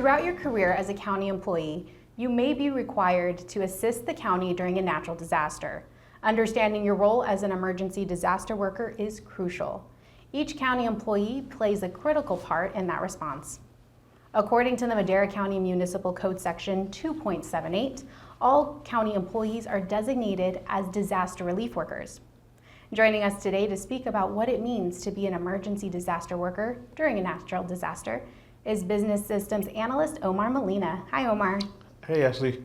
Throughout your career as a county employee, you may be required to assist the county during a natural disaster. Understanding your role as an emergency disaster worker is crucial. Each county employee plays a critical part in that response. According to the Madera County Municipal Code Section 2.78, all county employees are designated as disaster relief workers. Joining us today to speak about what it means to be an emergency disaster worker during a natural disaster is Business Systems Analyst Omar Molina. Hi, Omar. Hey, Ashley.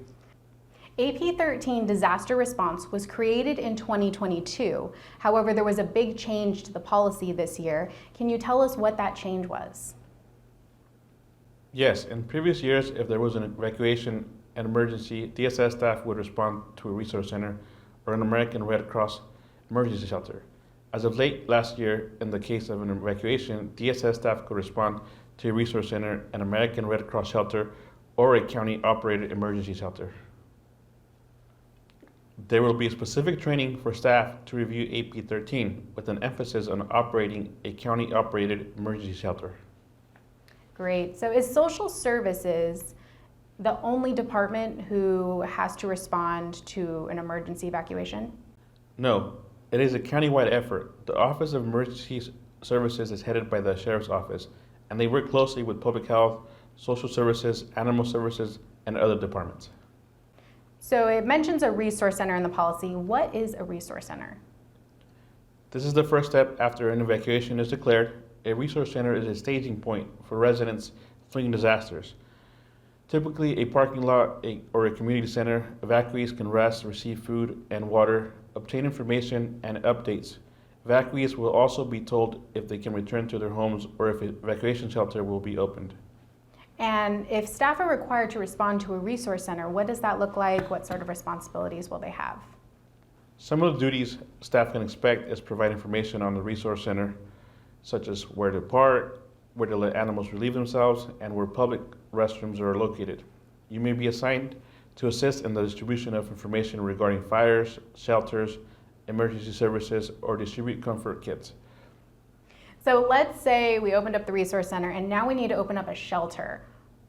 AP 13 disaster response was created in 2022. However, there was a big change to the policy this year. Can you tell us what that change was? Yes, in previous years, if there was an evacuation and emergency, DSS staff would respond to a resource center or an American Red Cross emergency shelter. As of late last year, in the case of an evacuation, DSS staff could respond to a resource center, an American Red Cross shelter, or a county-operated emergency shelter. There will be specific training for staff to review AP 13 with an emphasis on operating a county-operated emergency shelter. Great. So is social services the only department who has to respond to an emergency evacuation? No, it is a countywide effort. The Office of Emergency Services is headed by the Sheriff's Office, and they work closely with Public Health, Social Services, Animal Services, and other departments. So it mentions a resource center in the policy. What is a resource center? This is the first step after an evacuation is declared. A resource center is a staging point for residents fleeing disasters. Typically a parking lot or a community center, evacuees can rest, receive food and water, obtain information and updates. Evacuees will also be told if they can return to their homes or if an evacuation shelter will be opened. And if staff are required to respond to a resource center, what does that look like? What sort of responsibilities will they have? Some of the duties staff can expect is provide information on the resource center, such as where to park, where to let animals relieve themselves, and where public restrooms are located. You may be assigned to assist in the distribution of information regarding fires, shelters, emergency services, or distribute comfort kits. So let's say we opened up the resource center and now we need to open up a shelter.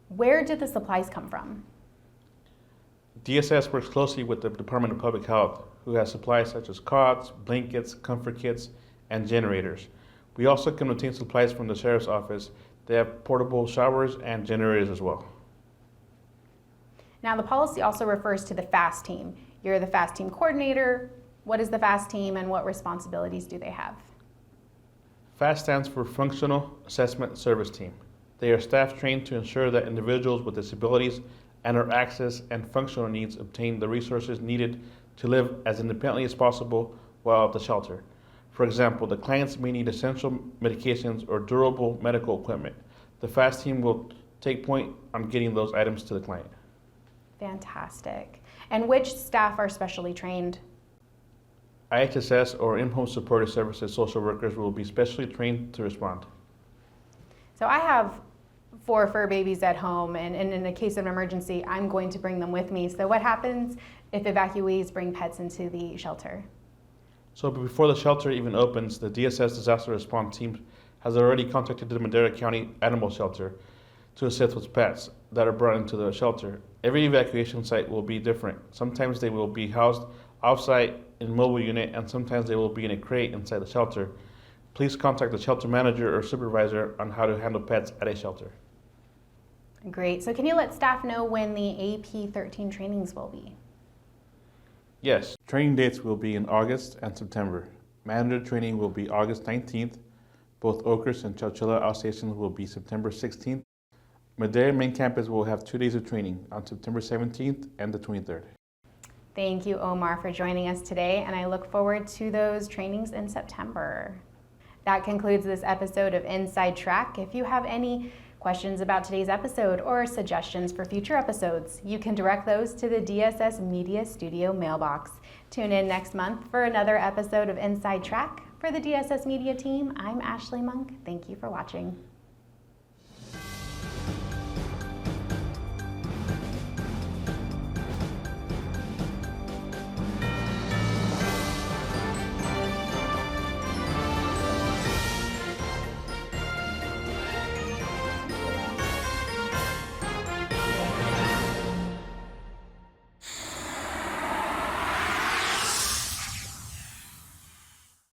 Where did the supplies come from? DSS works closely with the Department of Public Health, who has supplies such as cots, blankets, comfort kits, and generators. We also can obtain supplies from the Sheriff's Office. They have portable showers and generators as well. Now the policy also refers to the FAST team. You're the FAST team coordinator. What is the FAST team and what responsibilities do they have? FAST stands for Functional Assessment Service Team. They are staff trained to ensure that individuals with disabilities and or access and functional needs obtain the resources needed to live as independently as possible while at the shelter. For example, the clients may need essential medications or durable medical equipment. The FAST team will take point on getting those items to the client. Fantastic. And which staff are specially trained? IHSS or in-home supportive services social workers will be specially trained to respond. So I have 4 fur babies at home, and in a case of an emergency, I'm going to bring them with me. So what happens if evacuees bring pets into the shelter? So before the shelter even opens, the DSS disaster response team has already contacted the Madera County Animal Shelter to assist with pets that are brought into the shelter. Every evacuation site will be different. Sometimes they will be housed off-site in a mobile unit, and sometimes they will be in a crate inside the shelter. Please contact the shelter manager or supervisor on how to handle pets at a shelter. Great. So can you let staff know when the AP 13 trainings will be? Yes, training dates will be in August and September. Manager training will be August 19th. Both Oakers and Chowchilla outstations will be September 16th. Madera main campus will have 2 days of training on September 17th and the 23rd. Thank you, Omar, for joining us today, and I look forward to those trainings in September. That concludes this episode of Inside Track. If you have any questions about today's episode or suggestions for future episodes, you can direct those to the DSS Media Studio mailbox. Tune in next month for another episode of Inside Track. For the DSS Media team, I'm Ashley Monk. Thank you for watching.